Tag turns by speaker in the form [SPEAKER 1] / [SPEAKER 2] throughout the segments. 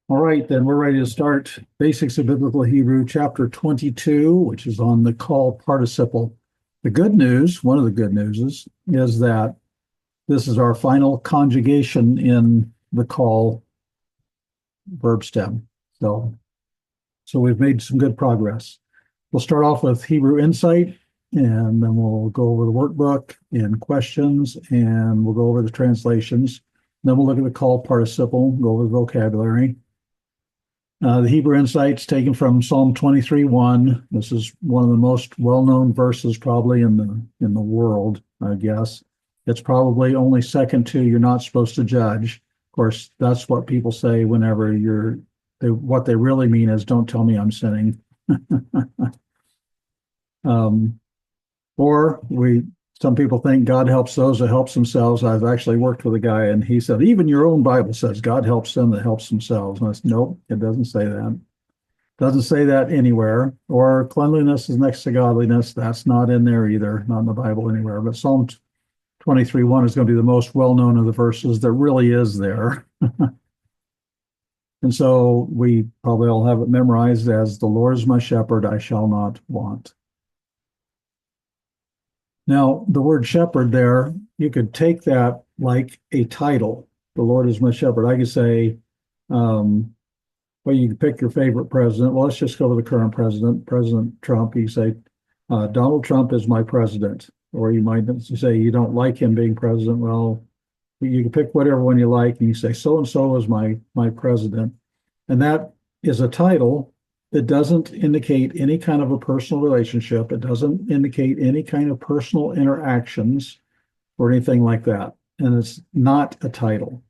[SPEAKER 1] All right, then we're ready to start Basics of Biblical Hebrew, chapter 22, which is on the Qal participle. The good news, one of the good news is that this is our final conjugation in the Qal verb stem. So we've made some good progress. We'll start off with Hebrew Insight, and then we'll go over the workbook and questions, and we'll go over the translations. Then we'll look at the Qal participle, go over the vocabulary. The Hebrew Insight's taken from Psalm 23:1. This is one of the most well-known verses probably in the world, I guess. It's probably only second to "you're not supposed to judge." Of course, that's what people say whenever what they really mean is "don't tell me I'm sinning." um, or some people think God helps those that helps themselves. I've actually worked with a guy, and he said, even your own Bible says God helps them that helps themselves. And I said, nope, it doesn't say that. It doesn't say that anywhere. Or cleanliness is next to godliness. That's not in there either, not in the Bible anywhere. But Psalm 23:1 is going to be the most well-known of the verses that really is there. And so we probably all have it memorized as "the Lord is my shepherd, I shall not want." Now, the word shepherd there, you could take that like a title. The Lord is my shepherd. I could say, well, you can pick your favorite president. Well, let's just go with the current president, President Trump. You say, Donald Trump is my president. Or you might say you don't like him being president. Well, you can pick whatever one you like, and you say, so and so is my president. And that is a title that doesn't indicate any kind of a personal relationship. It doesn't indicate any kind of personal interactions or anything like that. And it's not a title.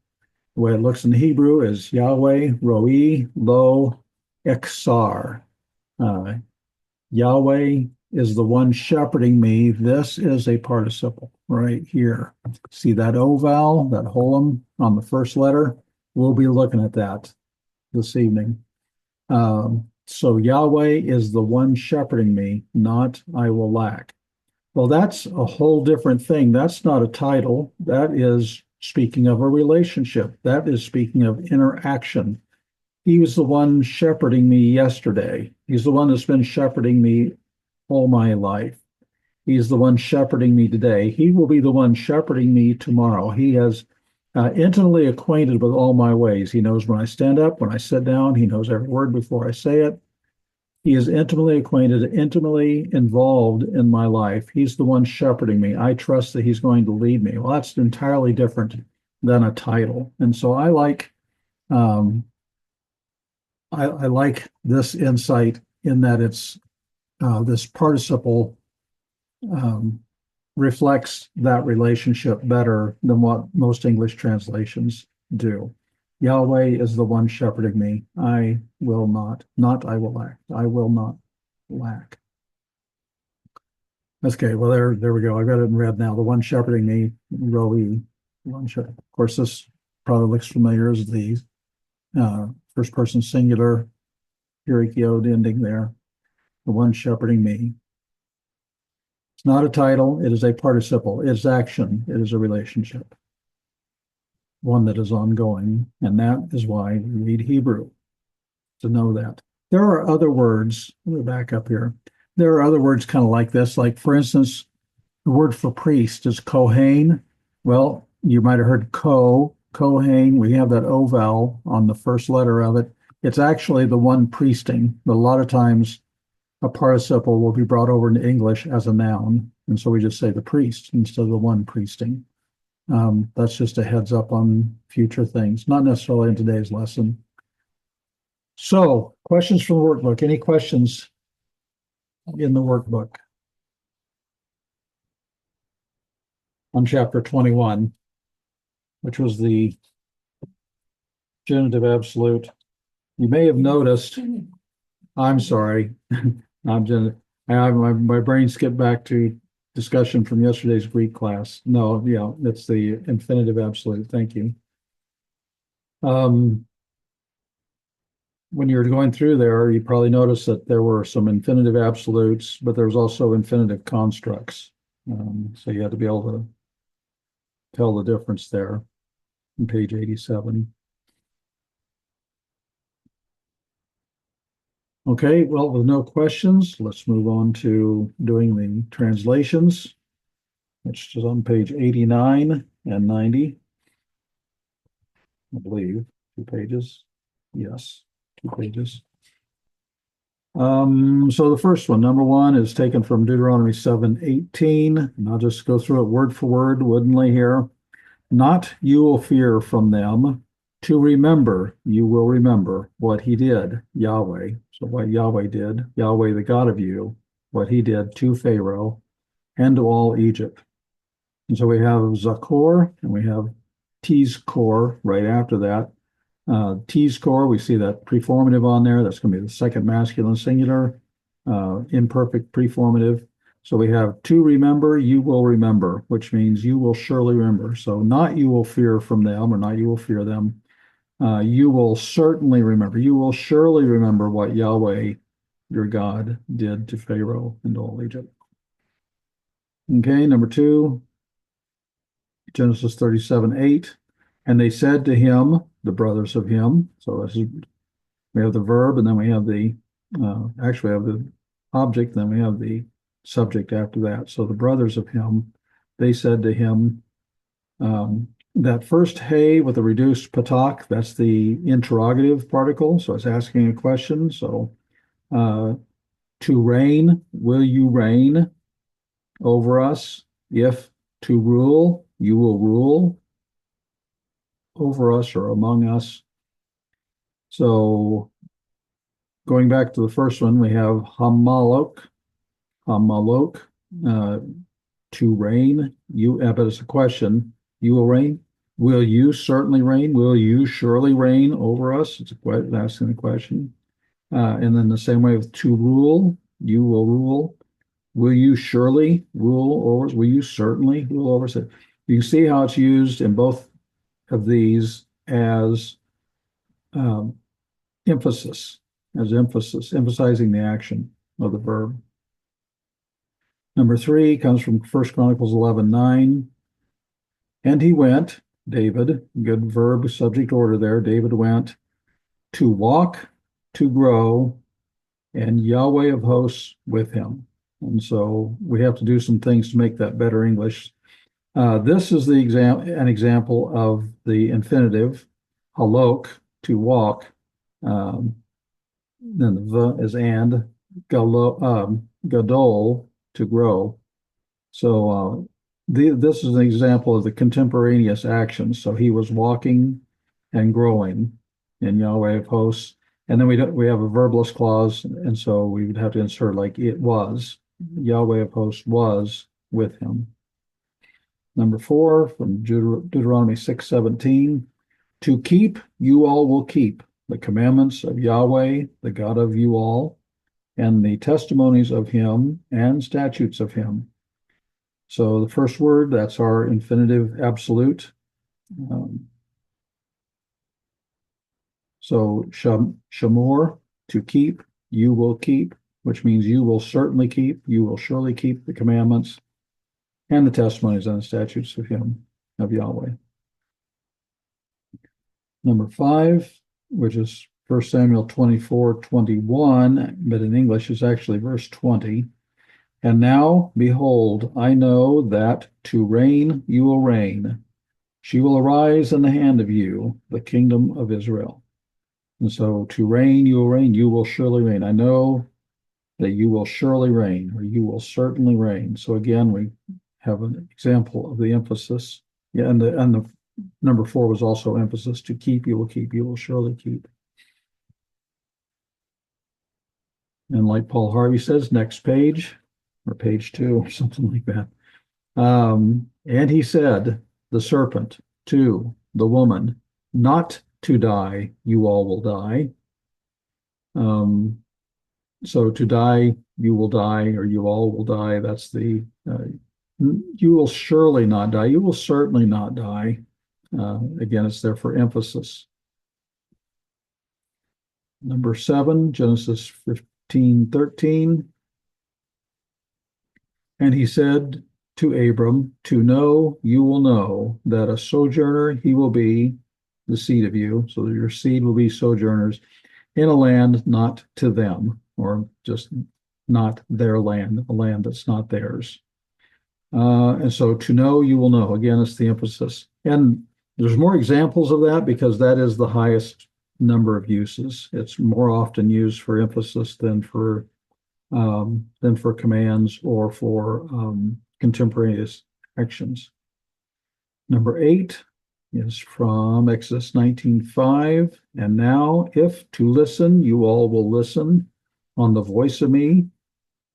[SPEAKER 1] The way it looks in Hebrew is Yahweh, Roi, Lo, Exar. Yahweh is the one shepherding me. This is a participle right here. See that O vowel, that holum on the first letter? We'll be looking at that this evening. So Yahweh is the one shepherding me, not I will lack. Well, that's a whole different thing. That's not a title. That is speaking of a relationship. That is speaking of interaction. He was the one shepherding me yesterday. He's the one that's been shepherding me all my life. He's the one shepherding me today. He will be the one shepherding me tomorrow. He has intimately acquainted with all my ways. He knows when I stand up, when I sit down. He knows every word before I say it. He is intimately acquainted, intimately involved in my life. He's the one shepherding me. I trust that he's going to lead me. Well, that's entirely different than a title. And so I like this insight in that it's this participle reflects that relationship better than what most English translations do. Yahweh is the one shepherding me. I will not I will lack. I will not lack. Okay, well, there we go. I got it in red now. The one shepherding me, Roi. One shepherd. Of course, this probably looks familiar as the first person singular, period ending there. The one shepherding me. It's not a title. It is a participle. It's action. It is a relationship, one that is ongoing. And that is why we read Hebrew, to know that. There are other words. Let me back up here. There are other words kind of like this. Like, for instance, the word for priest is Kohen. Well, you might have heard Kohen. We have that O vowel on the first letter of it. It's actually the one priesting. But a lot of times a participle will be brought over into English as a noun. And so we just say the priest instead of the one priesting. That's just a heads up on future things, not necessarily in today's lesson. So, questions from the workbook. Any questions in the workbook on chapter 21, which was the genitive absolute? You may have noticed, I'm sorry, my brain skipped back to discussion from yesterday's Greek class. No, yeah, it's the infinitive absolute. Thank you. When you're going through there, you probably noticed that there were some infinitive absolutes, but there was also infinitive constructs. So you had to be able to tell the difference there on page 87. Okay, well, with no questions, let's move on to doing the translations, which is on page 89 and 90, I believe. 2 pages. Yes, 2 pages. So the first one, number one, is taken from Deuteronomy 7:18, and I'll just go through it word for word, woodenly here. Not you will fear from them, to remember, you will remember what he did, Yahweh. So what Yahweh did, Yahweh, the God of you, what he did to Pharaoh and to all Egypt. And so we have Zakor and we have Tizkor right after that. Tizkor, we see that preformative on there. That's going to be the second masculine singular, imperfect preformative. So we have to remember, you will remember, which means you will surely remember. So not you will fear from them or not you will fear them. You will certainly remember. You will surely remember what Yahweh, your God, did to Pharaoh and all Egypt. Okay, number two, Genesis 37:8. And they said to him, the brothers of him. So this is, we have the verb, and then we have the actually have the object, then we have the subject after that. So the brothers of him, they said to him, that first hey with a reduced patak, that's the interrogative particle. So it's asking a question. So to reign, will you reign over us? If to rule, you will rule over us or among us. So going back to the first one, we have hamalok, to reign. You, but it's a question. You will reign. Will you certainly reign? Will you surely reign over us? It's asking the question. And then the same way with to rule, you will rule. Will you surely rule over us? Will you certainly rule over us? You can see how it's used in both of these as emphasis, emphasizing the action of the verb. Number three comes from 1 Chronicles 11:9. And he went, David, good verb, subject order there. David went to walk, to grow, and Yahweh of hosts with him. And so we have to do some things to make that better English. This is an example of the infinitive, halok, to walk. Then the v is and, gadol, to grow. So this is an example of the contemporaneous action. So he was walking and growing in Yahweh of hosts. And then we have a verbless clause, and so we would have to insert like it was. Yahweh of hosts was with him. Number four, from Deuteronomy 6:17, to keep, you all will keep the commandments of Yahweh, the God of you all, and the testimonies of him and statutes of him. So the first word, that's our infinitive absolute. So shamor, to keep, you will keep, which means you will certainly keep, you will surely keep the commandments and the testimonies and the statutes of him, of Yahweh. Number five, which is 1 Samuel 24:21, but in English is actually verse 20. And now, behold, I know that to reign you will reign. She will arise in the hand of you, the kingdom of Israel. And so to reign, you will reign, you will surely reign. I know that you will surely reign, or you will certainly reign. So again, we have an example of the emphasis. Yeah, and the number four was also emphasis, to keep, you will surely keep. And like Paul Harvey says, next page, or page 2, or something like that. And he said, the serpent, to the woman, not to die, you all will die. So to die, you will die, or you all will die. That's the, you will surely not die. You will certainly not die. Again, it's there for emphasis. Number 7, Genesis 15:13. And he said to Abram, to know, you will know that a sojourner he will be, the seed of you. So your seed will be sojourners in a land not to them, or just not their land, a land that's not theirs. And so to know, you will know. Again, it's the emphasis. And there's more examples of that because that is the highest number of uses. It's more often used for emphasis than for commands or for contemporaneous actions. Number 8 is from Exodus 19:5. And now, if to listen, you all will listen on the voice of me,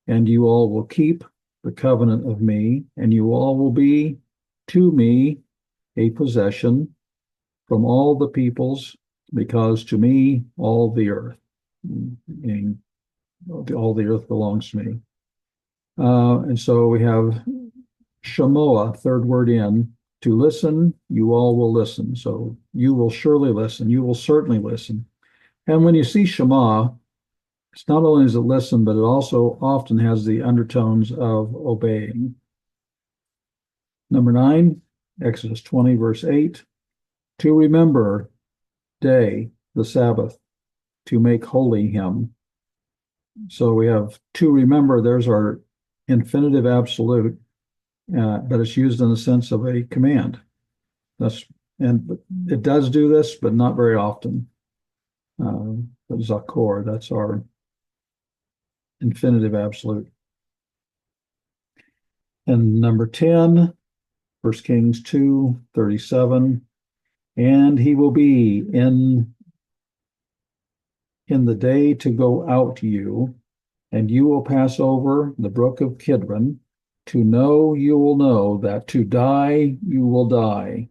[SPEAKER 1] and you all will keep the covenant of me, and you all will be to me a possession from all the peoples, because to me all the earth, meaning all the earth belongs to me. And so we have shamoa, third word in, to listen, you all will listen. So you will surely listen, you will certainly listen. And when you see shema, it's not only does it listen, but it also often has the undertones of obeying. Number 9, Exodus 20, verse 8, to remember day, the Sabbath, to make holy him. So we have to remember, there's our infinitive absolute, but it's used in the sense of a command. And it does do this, but not very often. But zakor, that's our infinitive absolute. And number 10, 1 Kings 2:37, and he will be in the day to go out to you, and you will pass over the brook of Kidron. To know, you will know that to die, you will die.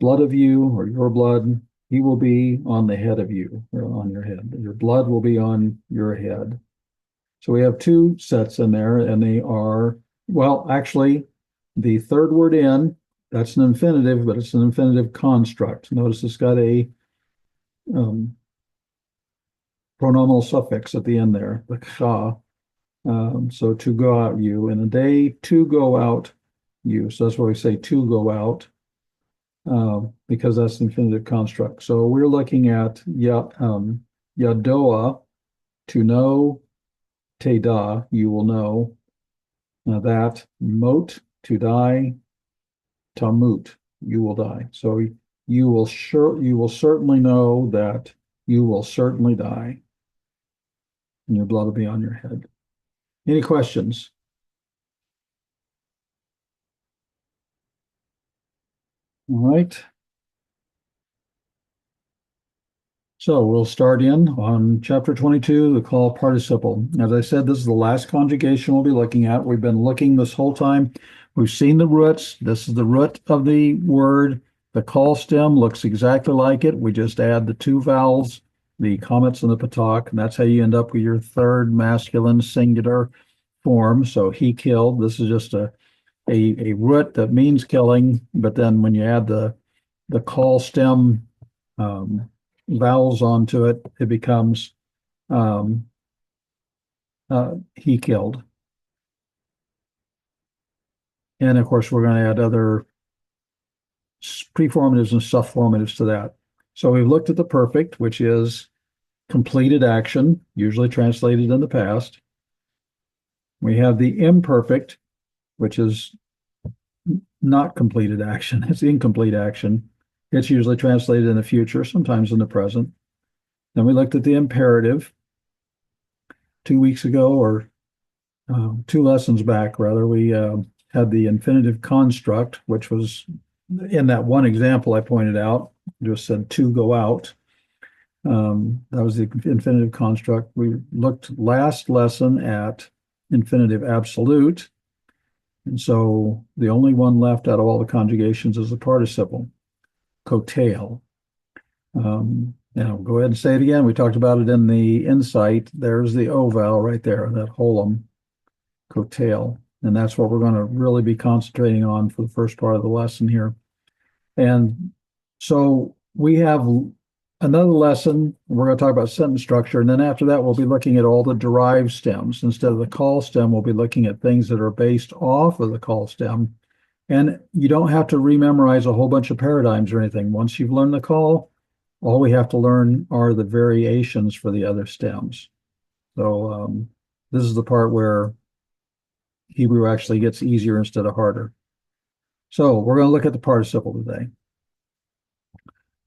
[SPEAKER 1] Blood of you, or your blood, he will be on the head of you, or on your head. Your blood will be on your head. So we have 2 sets in there, and they are, well, actually, the third word in, that's an infinitive, but it's an infinitive construct. Notice it's got a pronominal suffix at the end there, the cha. So to go out you, in a day to go out you. So that's why we say to go out, because that's the infinitive construct. So we're looking at yadoa, to know, teda, you will know, that, mot, to die, tamut, you will die. So you will certainly know that you will certainly die, and your blood will be on your head. Any questions? All right. So we'll start in on chapter 22, the Qal Participle. As I said, this is the last conjugation we'll be looking at. We've been looking this whole time. We've seen the roots. This is the root of the word. The Qal stem looks exactly like it. We just add the 2 vowels, the comets and the patak, and that's how you end up with your third masculine singular form. So he killed. This is just a root that means killing, but then when you add the Qal stem vowels onto it, it becomes he killed. And of course, we're going to add other preformatives and subformatives to that. So we've looked at the perfect, which is completed action, usually translated in the past. We have the imperfect, which is not completed action. It's incomplete action. It's usually translated in the future, sometimes in the present. Then we looked at the imperative 2 weeks ago, or 2 lessons back, rather. We had the infinitive construct, which was in that one example I pointed out, just said to go out. That was the infinitive construct. We looked last lesson at infinitive absolute. And so the only one left out of all the conjugations is the participle, cotail. Now go ahead and say it again. We talked about it in the insight. There's the O vowel right there, that holum, cotail. And that's what we're going to really be concentrating on for the first part of the lesson here. And so we have another lesson. We're going to talk about sentence structure. And then after that, we'll be looking at all the derived stems. Instead of the Qal stem, we'll be looking at things that are based off of the Qal stem. And you don't have to rememorize a whole bunch of paradigms or anything. Once you've learned the Qal, All we have to learn are the variations for the other stems. So this is the part where Hebrew actually gets easier instead of harder. So we're going to look at the participle today.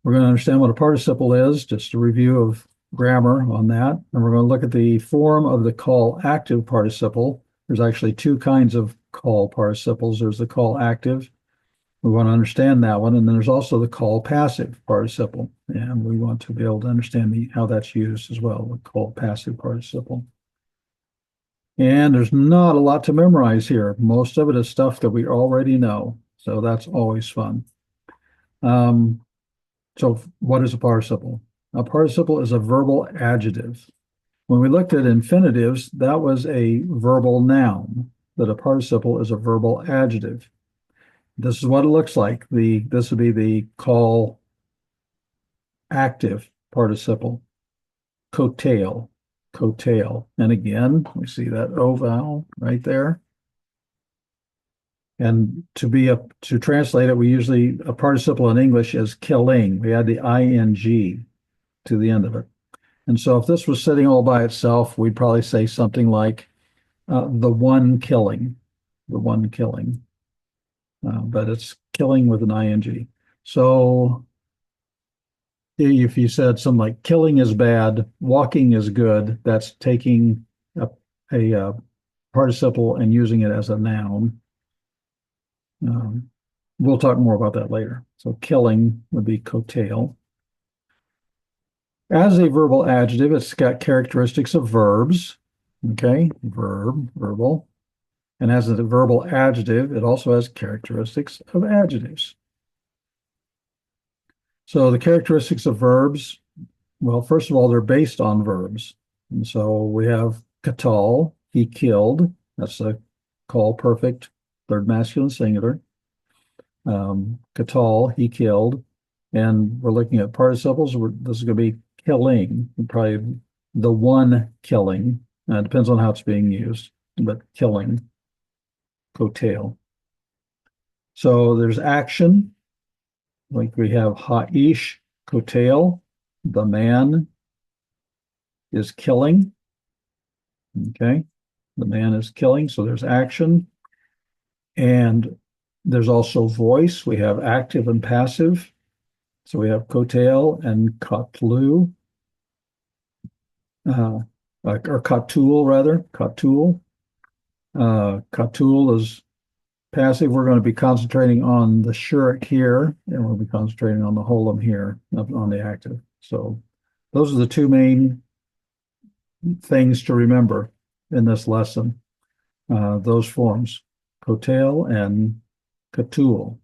[SPEAKER 1] We're going to understand what a participle is, just a review of grammar on that. And we're going to look at the form of the Qal active participle. There's actually two kinds of Qal participles. There's the Qal active. We want to understand that one. And then there's also the Qal passive participle. And we want to be able to understand how that's used as well, the Qal passive participle. And there's not a lot to memorize here. Most of it is stuff that we already know. So that's always fun. So what is a participle? A participle is a verbal adjective. When we looked at infinitives, that was a verbal noun, but a participle is a verbal adjective. This is what it looks like. This would be the Qal active participle. Coattail, coattail. And again, we see that O vowel right there. And to translate it, we usually, a participle in English is killing. We add the ing to the end of it. And so if this was sitting all by itself, we'd probably say something like the one killing, the one killing. But it's killing with an ing. So if you said something like killing is bad, walking is good, that's taking a participle and using it as a noun. We'll talk more about that later. So killing would be coattail. As a verbal adjective, it's got characteristics of verbs. Okay, verb, verbal. And as a verbal adjective, it also has characteristics of adjectives. So the characteristics of verbs, well, first of all, they're based on verbs. And so we have qatal, he killed. That's a Qal perfect, third masculine singular. Qatal, he killed. And we're looking at participles. This is going to be killing, probably the one killing. It depends on how it's being used, but killing, coattail. So there's action. Like we have ha'ish, coattail. The man is killing. Okay. The man is killing. So there's action. And there's also voice. We have active and passive. So we have coattail and katlu, or katul rather, katul. Katul is passive. We're going to be concentrating on the shurik here, and we'll be concentrating on the holum here, on the active. So those are the two main things to remember in this lesson, those forms, coattail and katul.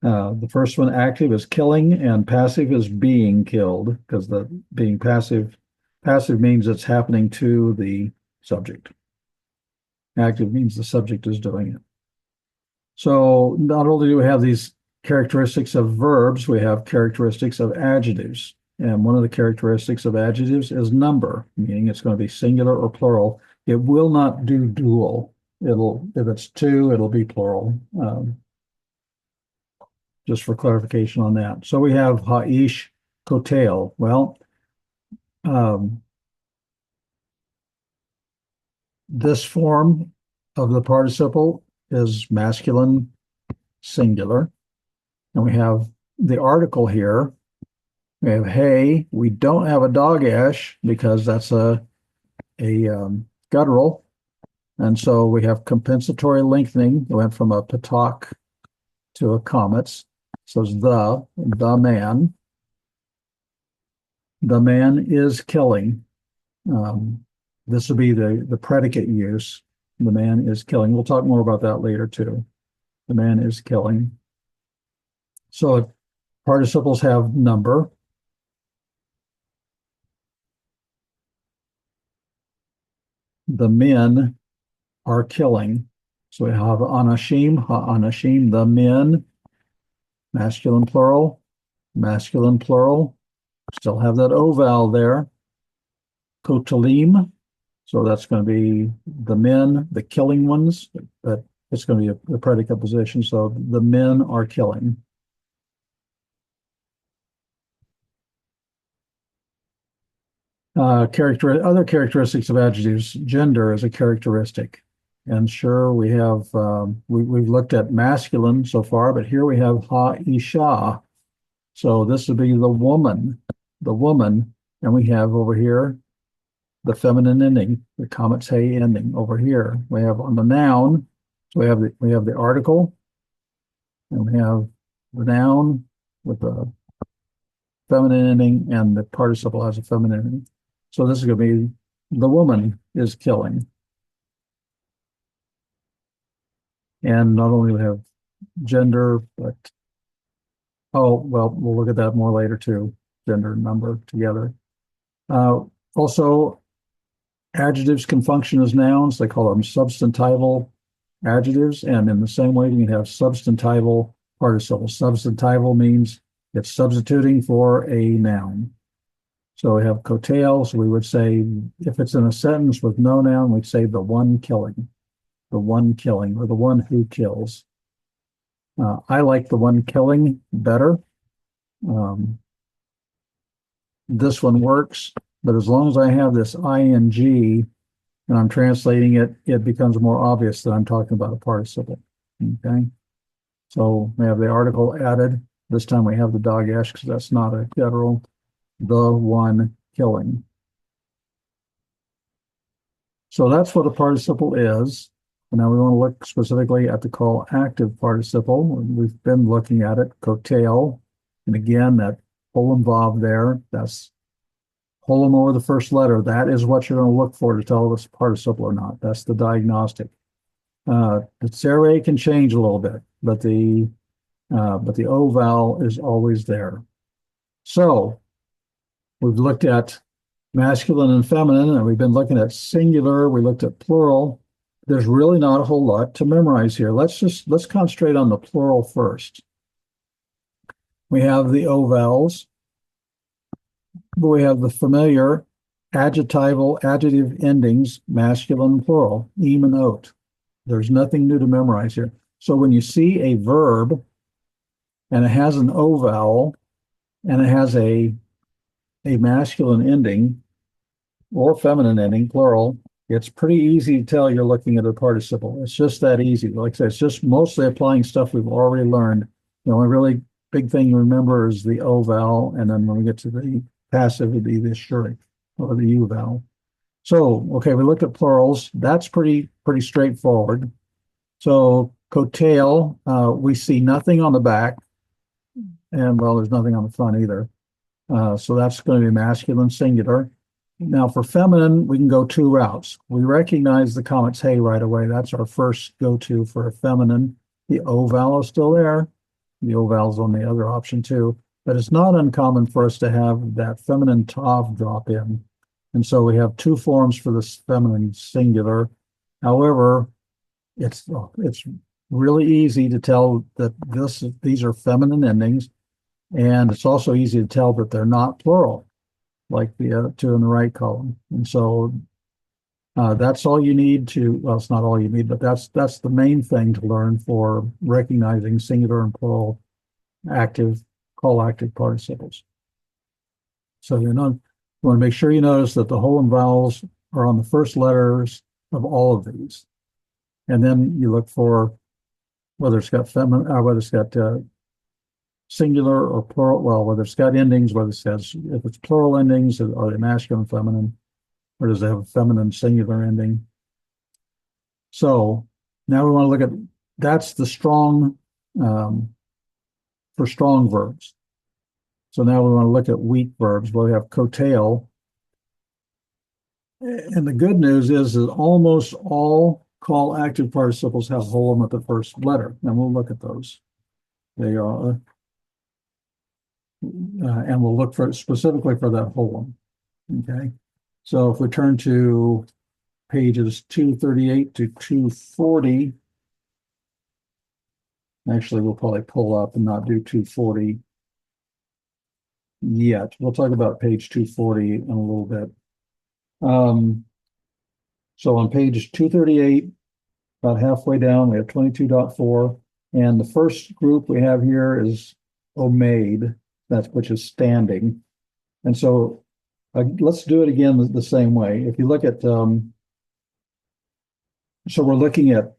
[SPEAKER 1] The first one, active, is killing, and passive is being killed, because the being passive means it's happening to the subject. Active means the subject is doing it. So not only do we have these characteristics of verbs, we have characteristics of adjectives. And one of the characteristics of adjectives is number, meaning it's going to be singular or plural. It will not do dual. If it's two, it'll be plural. Just for clarification on that. So we have ha'ish, coattail. Well, this form of the participle is masculine singular. And we have the article here. We have hey. We don't have a dogash because that's a guttural. And so we have compensatory lengthening. It went from a patak to a comets. So it's the man. The man is killing. This will be the predicate use. The man is killing. We'll talk more about that later too. The man is killing. So participles have number. The men are killing. So we have anashim, ha'anashim, the men, masculine plural, still have that O vowel there. Kotalim, so that's going to be the men, the killing ones, but it's going to be a predicate position, so the men are killing. Other characteristics of adjectives. Gender is a characteristic. And sure, we've looked at masculine so far, but here we have ha-isha. So this would be the woman, and we have over here the feminine ending, the comet's hey ending over here. We have on the noun, so we have the article, and we have the noun with the feminine ending, and the participle has a feminine ending. So this is going to be the woman is killing. And not only we have gender, but oh, well, we'll look at that more later too, gender and number together. Also, adjectives can function as nouns. They call them substantival adjectives. And in the same way, you can have substantival participles. Substantival means it's substituting for a noun. So we have cotail. So we would say, if it's in a sentence with no noun, we'd say the one killing, or the one who kills. I like the one killing better. This one works, but as long as I have this ing and I'm translating it, it becomes more obvious that I'm talking about a participle. Okay. So we have the article added. This time we have the dagesh because that's not a guttural. The one killing. So that's what a participle is. And now we want to look specifically at the call active participle. We've been looking at it, cotail. And again, that whole involved there, that's hold them over the first letter. That is what you're going to look for to tell if it's a participle or not. That's the diagnostic. The serre can change a little bit, but the O vowel is always there. So we've looked at masculine and feminine, and we've been looking at singular. We looked at plural. There's really not a whole lot to memorize here. Let's concentrate on the plural first. We have the O vowels. We have the familiar adjective endings, masculine and plural, em and ot. There's nothing new to memorize here. So when you see a verb and it has an O vowel and it has a masculine ending or feminine ending, plural, it's pretty easy to tell you're looking at a participle. It's just that easy. Like I said, it's just mostly applying stuff we've already learned. The only really big thing to remember is the O vowel, and then when we get to the passive, it'd be the shuri or the U vowel. So, okay, we looked at plurals. That's pretty straightforward. So, cotail, we see nothing on the back, and well, there's nothing on the front either. So that's going to be masculine singular. Now for feminine, we can go two routes. We recognize the comet's hey right away. That's our first go-to for a feminine. The O vowel is still there. The O vowel is on the other option too. But it's not uncommon for us to have that feminine tav drop in. And so we have two forms for this feminine singular. However, it's really easy to tell that these are feminine endings. And it's also easy to tell that they're not plural, like the other two in the right column. And so that's all you need to, well, it's not all you need, but that's the main thing to learn for recognizing singular and plural call active participles. So you want to make sure you notice that the whole and vowels are on the first letters of all of these. And then you look for whether it's got whether it's got singular or plural, well, whether it's got endings, whether it says, if it's plural endings, are they masculine, feminine, or does it have a feminine singular ending? So now we want to look at, that's the strong, for strong verbs. So now we want to look at weak verbs. Well, we have cotail. And the good news is that almost all call active participles have holum at the first letter. And we'll look at those. They are, and we'll look for specifically for that holum. Okay. So if we turn to pages 238 to 240, actually, we'll probably pull up and not do 240 yet. We'll talk about page 240 in a little bit. So on page 238, about halfway down, we have 22.4. And the first group we have here is omed, which is standing. And so Let's do it again the same way. If you look at, so we're looking at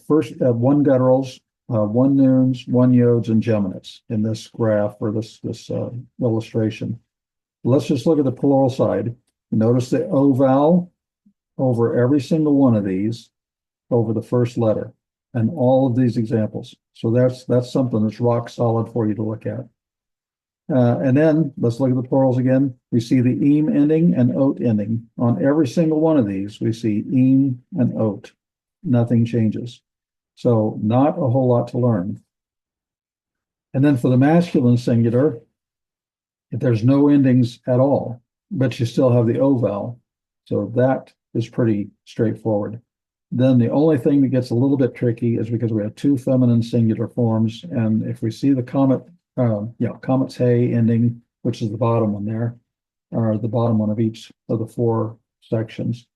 [SPEAKER 1] first one gutturals, one nouns, one yods, and geminates in this graph or this illustration. Let's just look at the plural side. Notice the O vowel over every single one of these over the first letter and all of these examples. So that's something that's rock solid for you to look at. And then let's look at the plurals again. We see the eem ending and oat ending. On every single one of these, we see eem and oat. Nothing changes. So not a whole lot to learn. And then for the masculine singular, there's no endings at all, but you still have the O vowel. So that is pretty straightforward. Then the only thing that gets a little bit tricky is because we have two feminine singular forms. And if we see the comet's hay ending, which is the bottom one there, or the bottom one of each of the four sections.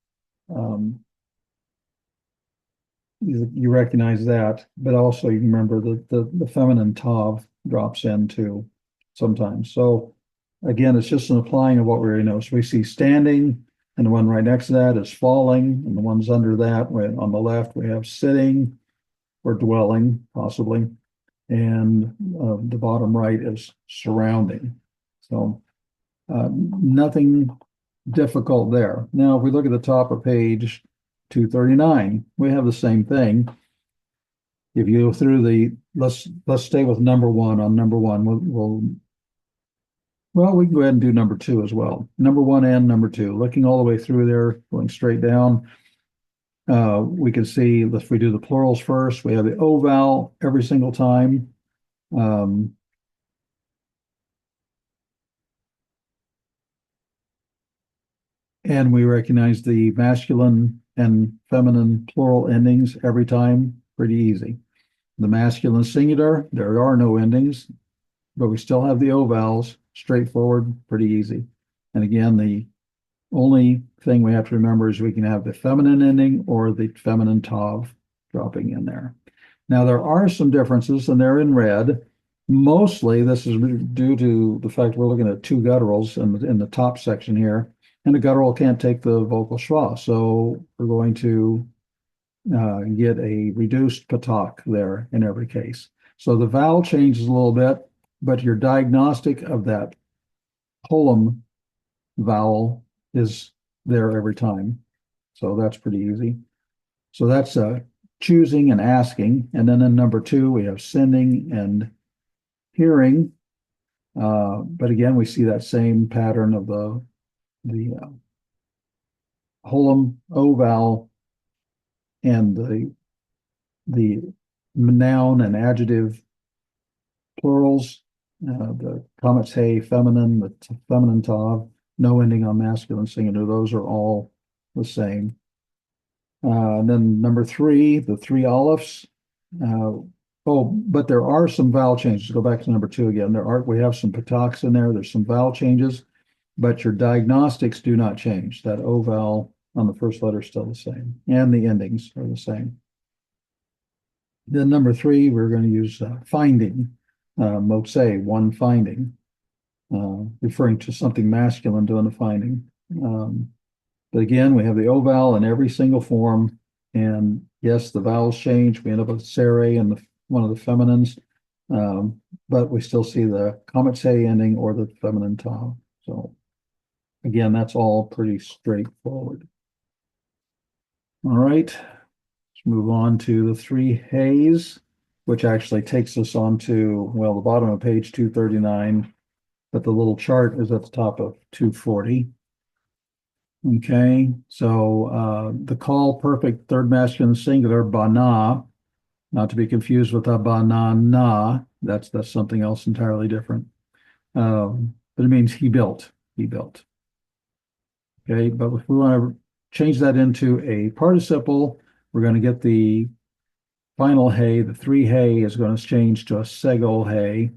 [SPEAKER 1] You recognize that, but also you remember that the feminine tav drops in too sometimes. So again, it's just an applying of what we already know. So we see standing, and the one right next to that is falling, and the ones under that, on the left, we have sitting or dwelling, possibly, and the bottom right is surrounding. So nothing difficult there. Now, if we look at the top of page 239, we have the same thing. If you go through let's stay with number one. On number one, we can go ahead and do number two as well. Number one and number two, looking all the way through there, going straight down. We can see, if we do the plurals first, we have the O vowel every single time. And we recognize the masculine and feminine plural endings every time, pretty easy. The masculine singular, there are no endings, but we still have the O vowels, straightforward, pretty easy. And again, the only thing we have to remember is we can have the feminine ending or the feminine tav dropping in there. Now, there are some differences, and they're in red. Mostly, this is due to the fact we're looking at two gutturals in the top section here, and a guttural can't take the vocal schwa, so we're going to get a reduced patak there in every case. So the vowel changes a little bit, but your diagnostic of that holum vowel is there every time. So that's pretty easy. So that's choosing and asking. And then in number two, we have sending and hearing. But again, we see that same pattern of the holum O vowel and the noun and adjective plurals, the comet's hay feminine, the feminine tav, no ending on masculine singular. Those are all the same. And then number three, the three olives. But there are some vowel changes. Go back to number two again. We have some pataks in there. There's some vowel changes, but your diagnostics do not change. That O vowel on the first letter is still the same, and the endings are the same. Then number three, we're going to use finding, motse, one finding, referring to something masculine doing the finding. But again, we have the O vowel in every single form, and yes, the vowels change. We end up with sere and one of the feminines, but we still see the comet's hay ending or the feminine tav. So again, that's all pretty straightforward. All right, let's move on to the three hays, which actually takes us on to, well, the bottom of page 239, but the little chart is at the top of 240. Okay, so the Qal perfect third masculine singular, bana, not to be confused with a banana. That's something else entirely different. But it means he built. Okay, but if we want to change that into a participle, we're going to get the final hay. The three hay is going to change to a segol hay.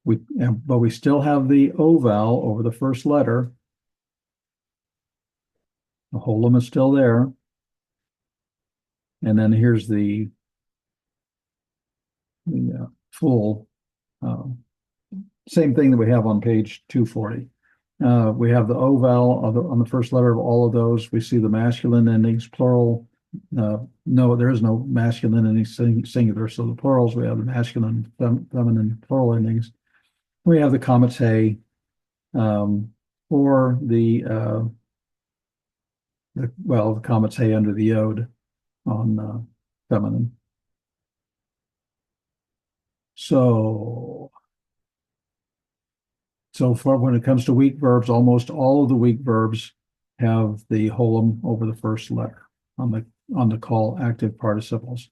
[SPEAKER 1] But we still have the O vowel over the first letter. The holum is still there. And then here's the full Same thing that we have on page 240. We have the O vowel on the first letter of all of those. We see the masculine endings, plural. No, there is no masculine ending singular. So the plurals, we have the masculine, feminine, plural endings. We have the comets hey, or the comets hey under the yod on feminine. So for when it comes to weak verbs, almost all of the weak verbs have the holum over the first letter on the Qal active participles.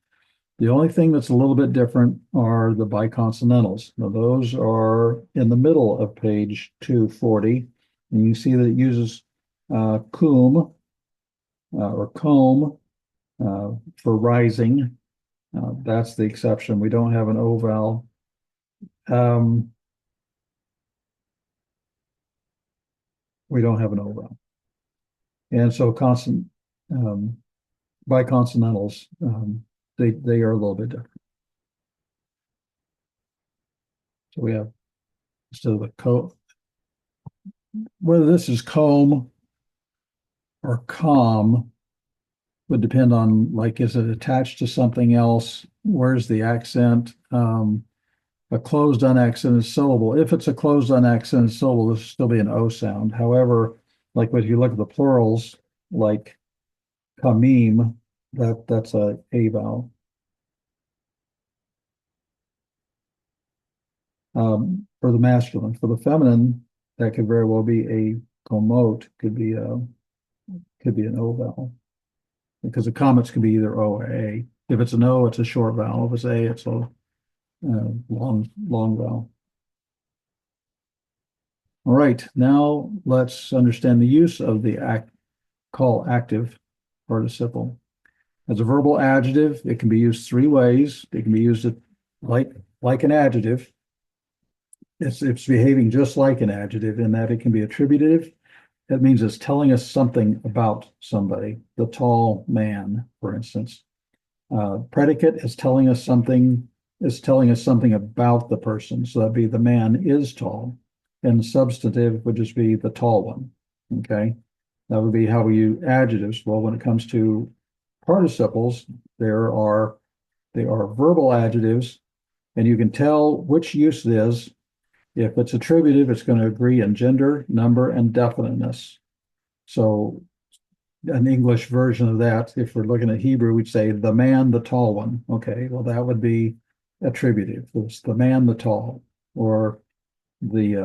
[SPEAKER 1] The only thing that's a little bit different are the biconsonantals. Now those are in the middle of page 240, and you see that it uses cum or comb for rising. That's the exception. We don't have an O vowel. We don't have an O vowel. And so biconsonantals, they are a little bit different. So we have, instead of the whether this is comb or com would depend on, like, is it attached to something else? Where's the accent? A closed unaccented syllable. If it's a closed unaccented syllable, this will still be an O sound. However, like if you look at the plurals, like kamim, that's a vowel. For the masculine. For the feminine, that could very well be a komot, could be an O vowel. Because the comets can be either O or A. If it's an O, it's a short vowel. If it's A, it's a long vowel. All right, now let's understand the use of the Qal active participle. As a verbal adjective, it can be used three ways. It can be used like an adjective. It's behaving just like an adjective in that it can be attributive. That means it's telling us something about somebody. The tall man, for instance. Predicate is telling us something about the person. So that'd be the man is tall. And substantive would just be the tall one. Okay. That would be how we use adjectives. Well, when it comes to participles, they are verbal adjectives, and you can tell which use it is. If it's attributive, it's going to agree in gender, number, and definiteness. So an English version of that, if we're looking at Hebrew, we'd say the man, the tall one. Okay, well, that would be attributive. It's the man, the tall, or the,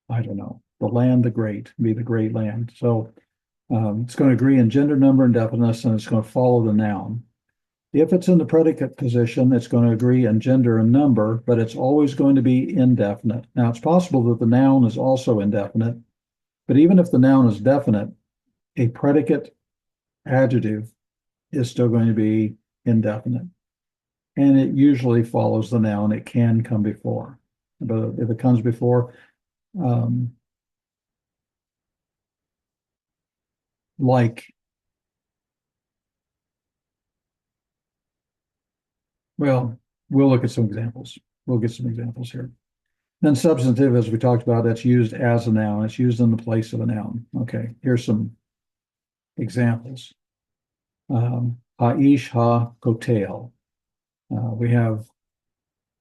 [SPEAKER 1] I don't know, the land, the great, be the great land. So it's going to agree in gender, number, and definiteness, and it's going to follow the noun. If it's in the predicate position, it's going to agree in gender and number, but it's always going to be indefinite. Now, it's possible that the noun is also indefinite, but even if the noun is definite, a predicate adjective is still going to be indefinite. And it usually follows the noun. It can come before. But if it comes before, well, we'll look at some examples. We'll get some examples here. Then substantive, as we talked about, that's used as a noun. It's used in the place of a noun. Okay, here's some examples. Ha'ish ha-kotel. We have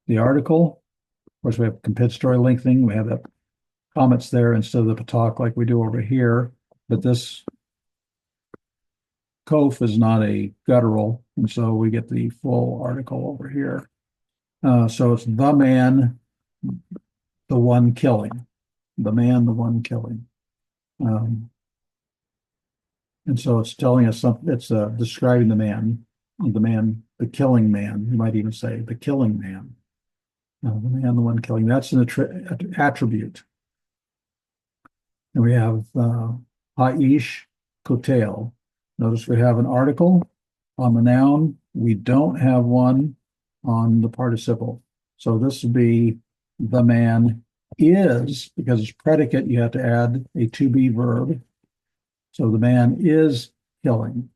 [SPEAKER 1] the article. Of course, we have compensatory lengthening. We have that comets there instead of the patak like we do over here. But this kof is not a guttural, and so we get the full article over here. So it's the man, the one killing. The man, the one killing. And so it's telling us something, it's describing the man, the killing man. You might even say the killing man. The man, the one killing. That's an attribute. And we have ha'ish kotel. Notice we have an article on the noun. We don't have one on the participle. So this would be the man is, because it's predicate, you have to add a to be verb. So the man is killing.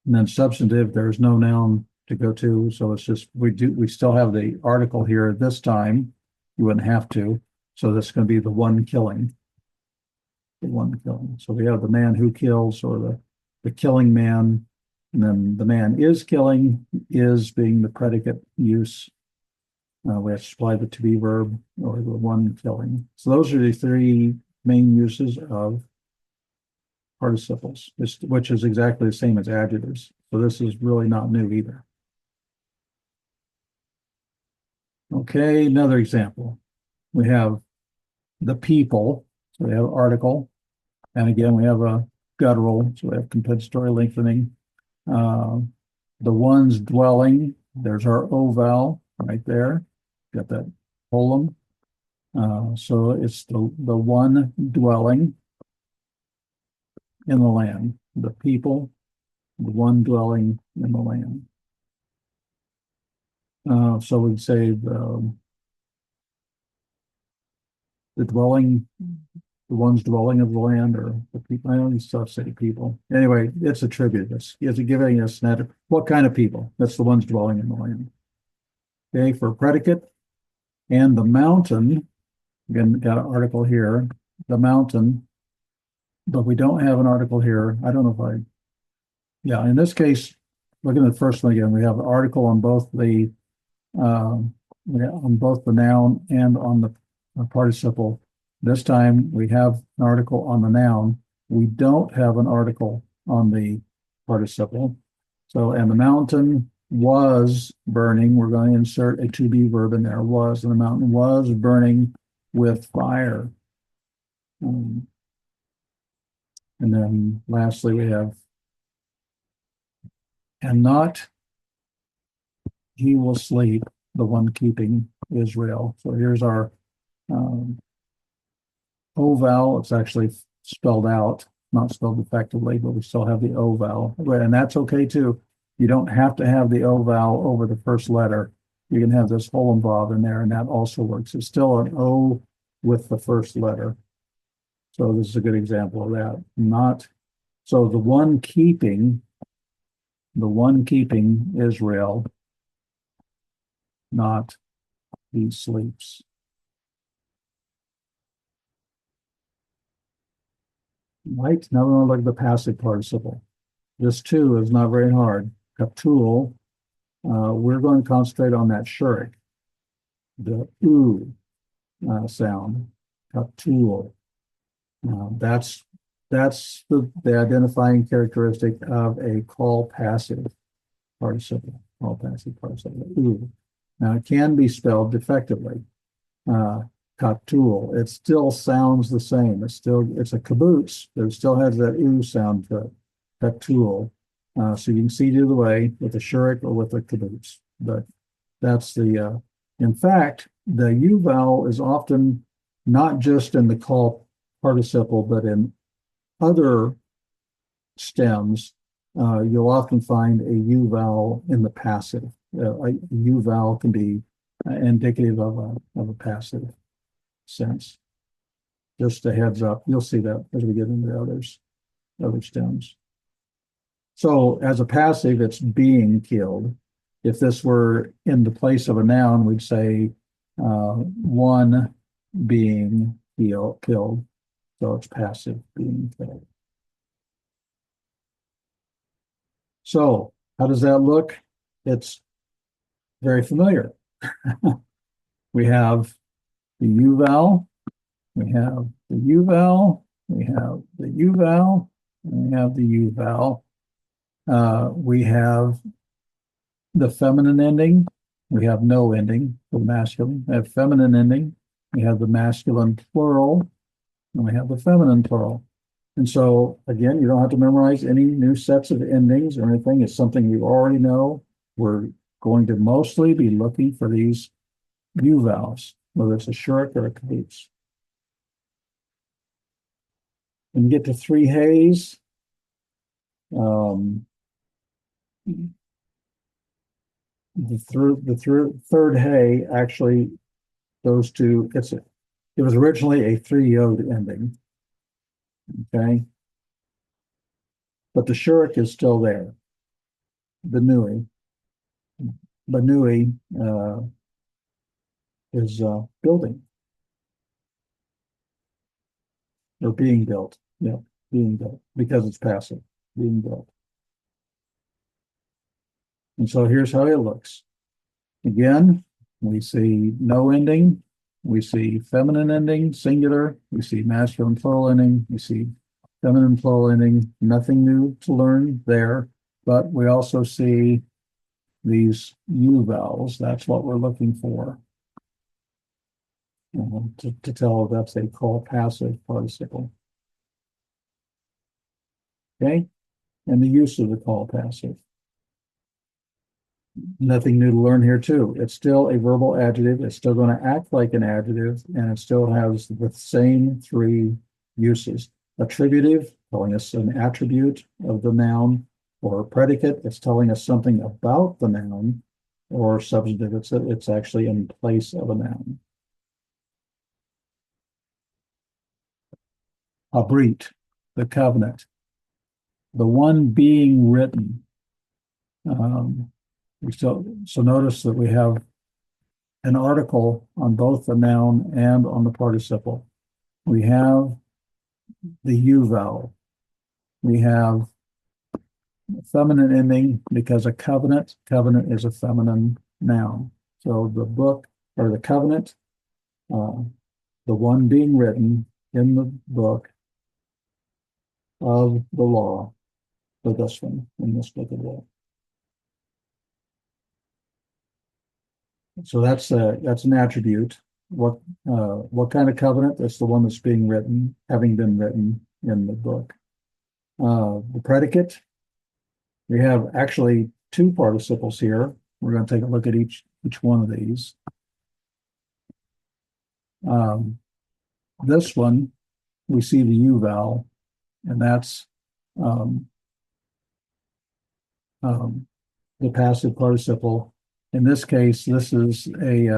[SPEAKER 1] And then substantive, there's no noun to go to. So it's just, we still have the article here this time. You wouldn't have to. So that's going to be the one killing. The one killing. So we have the man who kills, or the killing man. And then the man is killing, is being the predicate use. We have to supply the to be verb, or the one killing. So those are the three main uses of participles, which is exactly the same as adjectives. So this is really not new either. Okay, another example. We have the people. So we have article. And again, we have a guttural. So we have compensatory lengthening. The ones dwelling, there's our O vowel right there. Got that holum. So it's the one dwelling in the land. The people, the one dwelling in the land. So we'd say the dwelling, the ones dwelling of the land, or the people. I don't used to say people. Anyway, it's attributed. It's giving us what kind of people. That's the ones dwelling in the land. Okay, for predicate. And the mountain, again, got an article here, the mountain, but we don't have an article here. I don't know yeah, in this case, looking at the first one again, we have an article on both the noun and on the participle. This time we have an article on the noun. We don't have an article on the participle. So, and the mountain was burning. We're going to insert a to be verb in there. Was, and the mountain was burning with fire. And then lastly, we have, and not he will sleep, the one keeping Israel. So here's our O vowel. It's actually spelled out, not spelled effectively, but we still have the O vowel. And that's okay too. You don't have to have the O vowel over the first letter. You can have this whole involved in there, and that also works. It's still an O with the first letter. So this is a good example of that. So the one keeping Israel, not he sleeps. Right, now we're going to look at the passive participle. This too is not very hard. Kaptul, we're going to concentrate on that shurik, the oo sound. Kaptul. That's the identifying characteristic of a call passive participle. Call passive participle. Ooh. Now it can be spelled defectively. Kaptul. It still sounds the same. It's a kibbutz, but it still has that oo sound to it. Kaptul. So you can see it either way, with a shurik or with a kibbutz. But that's the. In fact, the u vowel is often not just in the call participle, but in other stems, you'll often find a U vowel in the passive. A U vowel can be indicative of a passive sense. Just a heads up, you'll see that as we get into the other stems. So as a passive, it's being killed. If this were in the place of a noun, we'd say one being killed. So it's passive, being killed. So how does that look? It's very familiar. We have the U vowel, we have the U vowel, we have the U vowel, and we have the U vowel. We have the feminine ending. We have no ending for the masculine. We have feminine ending. We have the masculine plural, and we have the feminine plural. And so, again, you don't have to memorize any new sets of endings or anything. It's something you already know. We're going to mostly be looking for these U vowels, whether it's a shurik or a kibbutz. When you get to three hays, the third hay actually goes to, it was originally a three-yod ending. Okay. But the shurik is still there, the nui. Banui is building or being built. Yeah, being built because it's passive, being built. And so here's how it looks. Again, we see no ending. We see feminine ending, singular. We see masculine plural ending. We see feminine plural ending. Nothing new to learn there. But we also see these U vowels. That's what we're looking for. To tell that's a Qal passive participle. Okay? And the use of the Qal passive. Nothing new to learn here too. It's still a verbal adjective. It's still going to act like an adjective, and it still has the same three uses. Attributive, telling us an attribute of the noun, or predicate, it's telling us something about the noun, or substantive, it's actually in place of a noun. Abrit, the covenant, the one being written. So notice that we have an article on both the noun and on the participle. We have the U vowel. We have feminine ending because a covenant is a feminine noun. So the book or the covenant, the one being written in the book of the law, for this one, in this book of law. So that's an attribute. What kind of covenant? That's the one that's being written, having been written in the book. The predicate, we have actually two participles here. We're going to take a look at each one of these. This one, we see the U vowel, and that's the passive participle. In this case, this is a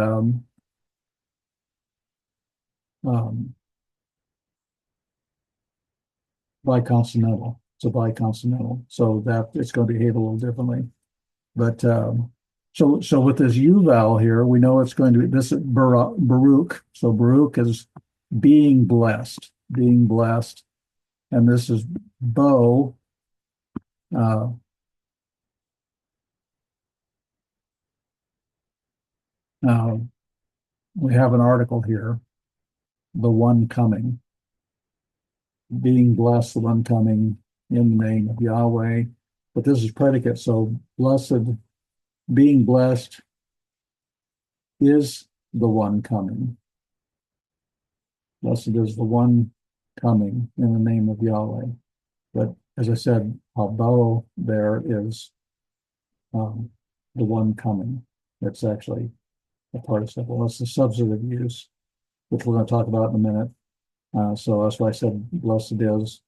[SPEAKER 1] biconsonantal. It's a biconsonantal, so that it's going to behave a little differently. But so with this U vowel here, we know it's going to be this is Baruch. So Baruch is being blessed, and this is Bo. We have an article here, the one coming, being blessed, the one coming in the name of Yahweh. But this is predicate, so blessed, being blessed is the one coming. Blessed is the one coming in the name of Yahweh. But as I said, Habo there is the one coming. It's actually a participle. That's the substantive use, which we're going to talk about in a minute. So that's why I said blessed is.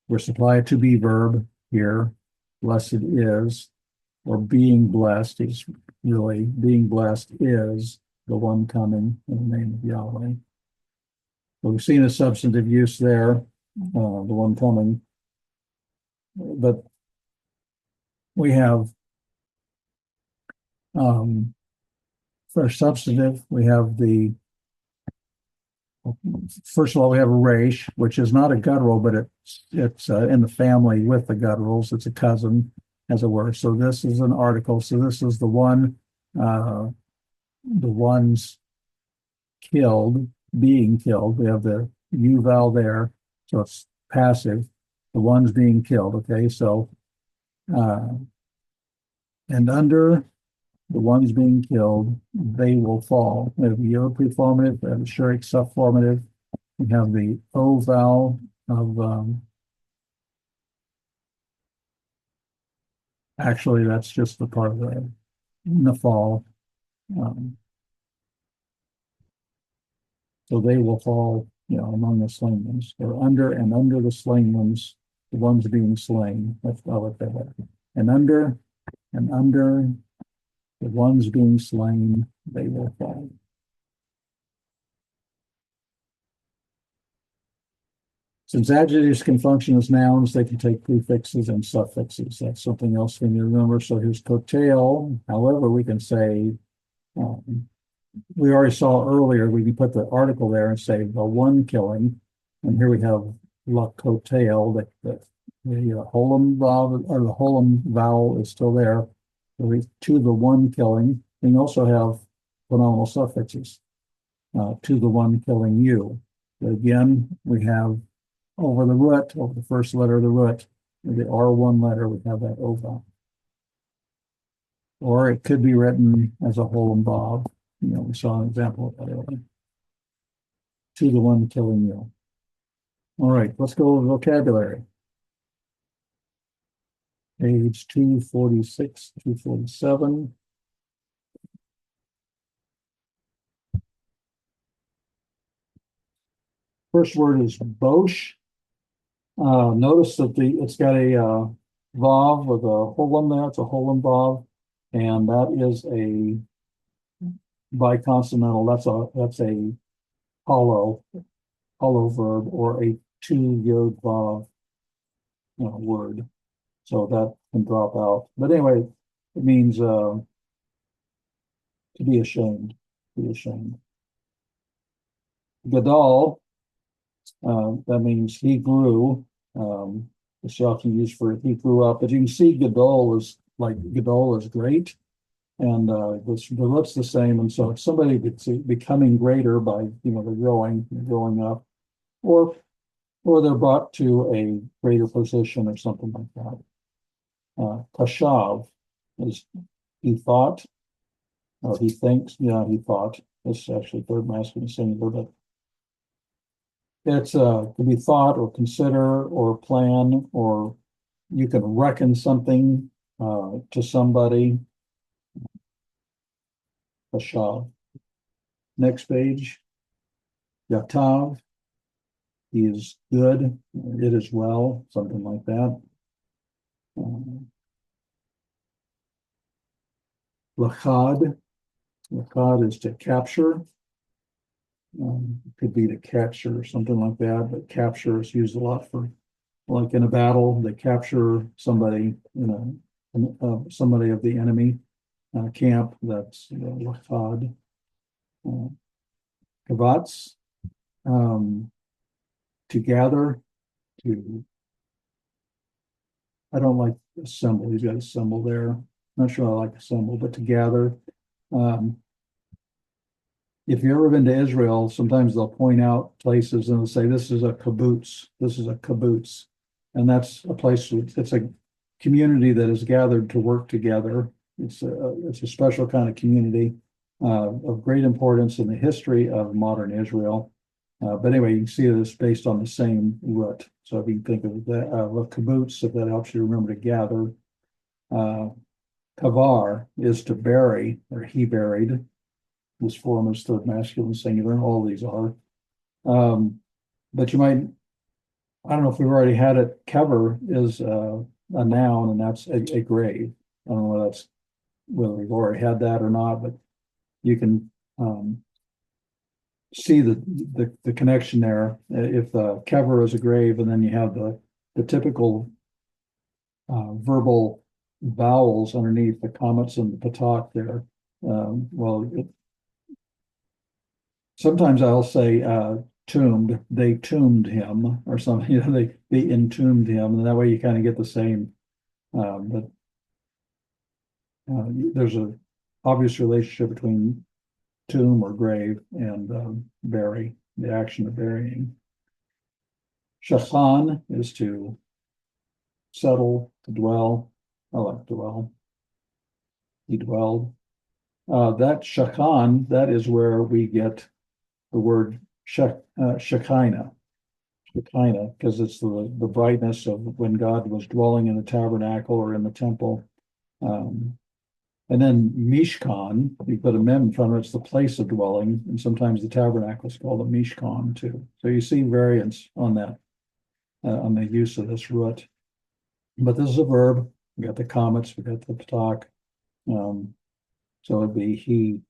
[SPEAKER 1] We're supplied to be verb here. Blessed is, or being blessed is really, being blessed is the one coming in the name of Yahweh. So we've seen a substantive use there, the one coming. But we have, for substantive, we have first of all, we have a resh, which is not a guttural, but it's in the family with the gutturals. It's a cousin, as it were. So this is an article. So this is the one, the ones killed, being killed. We have the U vowel there, so it's passive. The ones being killed. Okay, so and under the ones being killed, they will fall. We have the Yod preformative, we have the Shurik subformative. We have the O vowel of, actually, that's just the part of the Nafal. So they will fall, among the slain ones, or under the slain ones, the ones being slain. That's how it that. And under the ones being slain, they will fall. Since adjectives can function as nouns, they can take prefixes and suffixes. That's something else we need to remember. So here's cocktail. However, we can say, we already saw earlier, we can put the article there and say the one killing. And here we have la cocktail, the holum vowel, or the holum vowel is still there. So to the one killing. We can also have phenomenal suffixes. To the one killing you. But again, we have over the root, over the first letter of the root, the R1 letter, we have that O vowel. Or it could be written as a holum bob. We saw an example of that earlier. To the one killing you. All right, let's go over vocabulary. Page 246, 247. First word is Bosch. Notice that it's got a vav with a holum there. It's a holum vav, and that is a biconsonantal. That's a hollow verb or a two yod vav word. So that can drop out. But anyway, it means to be ashamed. Be ashamed. Gadol. That means he grew. It's often used for he grew up, but you can see Gadol is great, and the root's the same, and so it's somebody that's becoming greater by they're growing up, or they're brought to a greater position or something like that. Kashav is he thought, or he thinks. Yeah, he thought. It's actually third masculine singular, but it's to be thought or consider or plan, or you can reckon something to somebody. Hashav. Next page. Yatav. He is good. It is well. Something like that. Lachad. Lachad is to capture. It could be to capture or something like that, but capture is used a lot for, like in a battle, they capture somebody, somebody of the enemy camp. That's lachad. Kavatz, to gather, to. I don't like assemble. He's got a symbol there. Not sure I like assemble, but to gather. If you've ever been to Israel, sometimes they'll point out places and they'll say, this is a kibbutz, this is a kibbutz. And that's a place, it's a community that is gathered to work together. It's a special kind of community of great importance in the history of modern Israel. But anyway, you can see that it's based on the same root. So if you think of that, a kibbutz, if that helps you remember to gather. Kavar is to bury, or he buried. This form is third masculine singular, and all these are. But you might, I don't know if we've already had it, kever is a noun, and that's a grave. I don't know whether we've already had that or not, but you can see the connection there. If kever is a grave, and then you have the typical verbal vowels underneath the comets and the patak there. Sometimes I'll say tombed, they tombed him or something, they entombed him, and that way you kind of get the same. But there's an obvious relationship between tomb or grave and bury, the action of burying. Shachan is to settle, to dwell. I like dwell. He dwelled. That shachan, that is where we get the word Shekinah, because it's the brightness of when God was dwelling in the tabernacle or in the temple. And then Mishkan, you put a mem in front of it, it's the place of dwelling, and sometimes the tabernacle is called a Mishkan too. So you see variance on that, on the use of this root. But this is a verb. We got the comets, we got the patak. So it'd be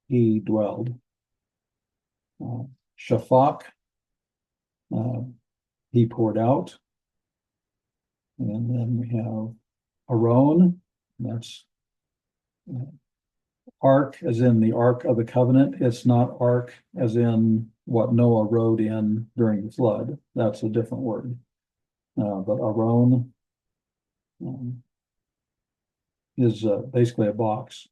[SPEAKER 1] he dwelled. Shafak, he poured out. And then we have Aron, that's Ark, as in the Ark of the Covenant. It's not Ark as in what Noah rode in during the flood. That's a different word. But Aron is basically a box.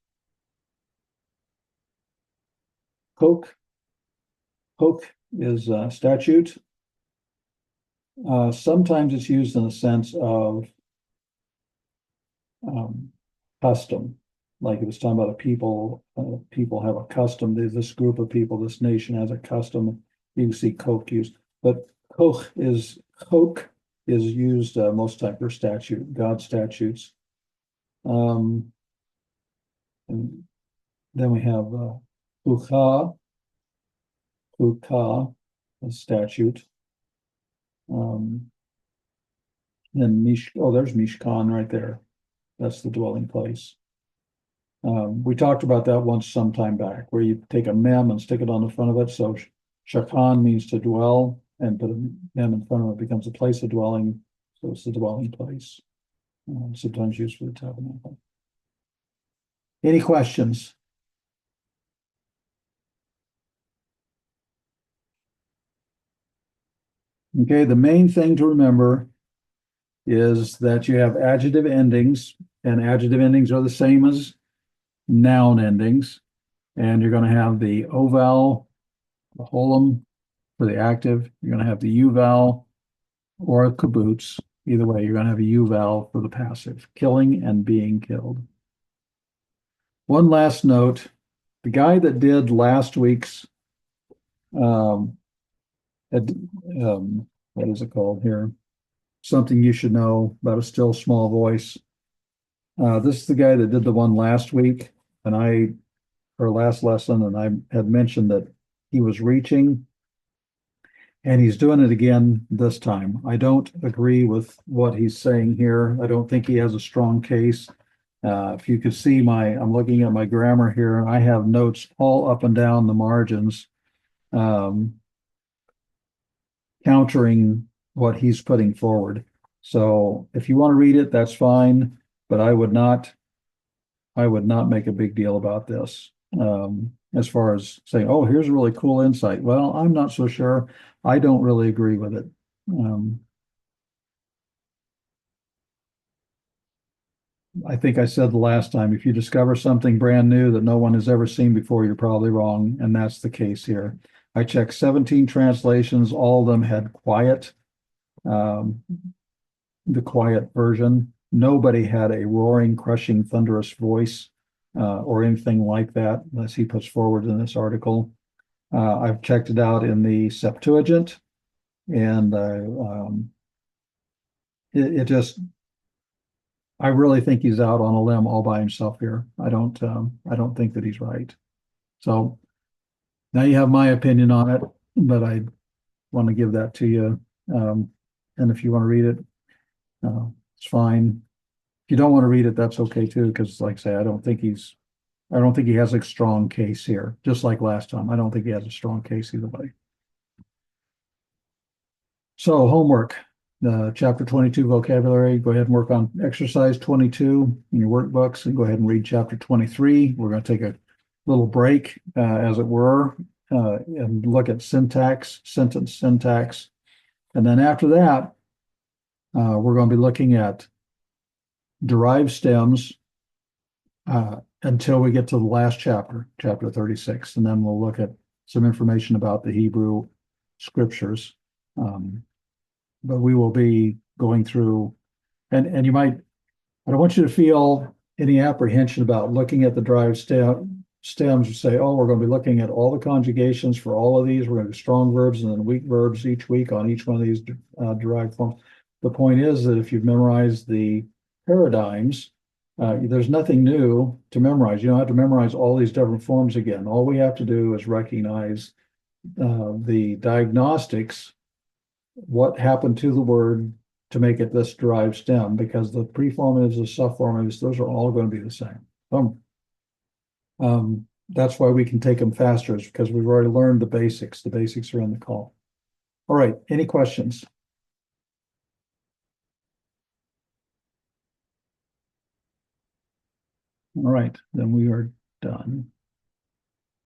[SPEAKER 1] Coke is statute. Sometimes it's used in a sense of custom, like it was talking about a people. People have a custom. This group of people, this nation has a custom. You can see coke used, but coke is used most time for statute, God statutes. And then we have Ucha, a statute. Then there's Mishkan right there. That's the dwelling place. We talked about that once some time back, where you take a mem and stick it on the front of it. So shakan means to dwell, and put a mem in front of it becomes a place of dwelling. So it's the dwelling place. Sometimes used for the tabernacle. Any questions? Okay, the main thing to remember is that you have adjective endings, and adjective endings are the same as noun endings. And you're going to have the O vowel, the holum for the active. You're going to have the U vowel or a kibbutz. Either way, you're going to have a U vowel for the passive, killing and being killed. One last note, the guy that did last week's, what is it called here? Something you should know about a still small voice. This is the guy that did the one last week, or last lesson, and I had mentioned that he was reaching, and he's doing it again this time. I don't agree with what he's saying here. I don't think he has a strong case. If you could see I'm looking at my grammar here, and I have notes all up and down the margins, countering what he's putting forward. So if you want to read it, that's fine, but I would not make a big deal about this. As far as saying, oh, here's a really cool insight. Well, I'm not so sure. I don't really agree with it. I think I said the last time, if you discover something brand new that no one has ever seen before, you're probably wrong, and that's the case here. I checked 17 translations. All of them had quiet, the quiet version. Nobody had a roaring, crushing, thunderous voice or anything like that, as he puts forward in this article. I've checked it out in the Septuagint, and I really think he's out on a limb all by himself here. I don't think that he's right. So now you have my opinion on it, but I want to give that to you. And if you want to read it, it's fine. If you don't want to read it, that's okay too, because like I say, I don't think he has a strong case here. Just like last time, I don't think he has a strong case either way. So homework, chapter 22 vocabulary. Go ahead and work on exercise 22 in your workbooks, and go ahead and read chapter 23. We're going to take a little break, as it were, and look at syntax, sentence syntax. And then after that, we're going to be looking at derived stems until we get to the last chapter, chapter 36. And then we'll look at some information about the Hebrew scriptures. But we will be going through, and I don't want you to feel any apprehension about looking at the derived stems and say, oh, we're going to be looking at all the conjugations for all of these. We're going to do strong verbs and then weak verbs each week on each one of these derived forms. The point is that if you've memorized the paradigms, there's nothing new to memorize. You don't have to memorize all these different forms again. All we have to do is recognize the diagnostics, what happened to the word to make it this derived stem, because the preformatives, the subformatives, those are all going to be the same. That's why we can take them faster, is because we've already learned the basics. The basics are in the call. All right, any questions? All right, then we are done.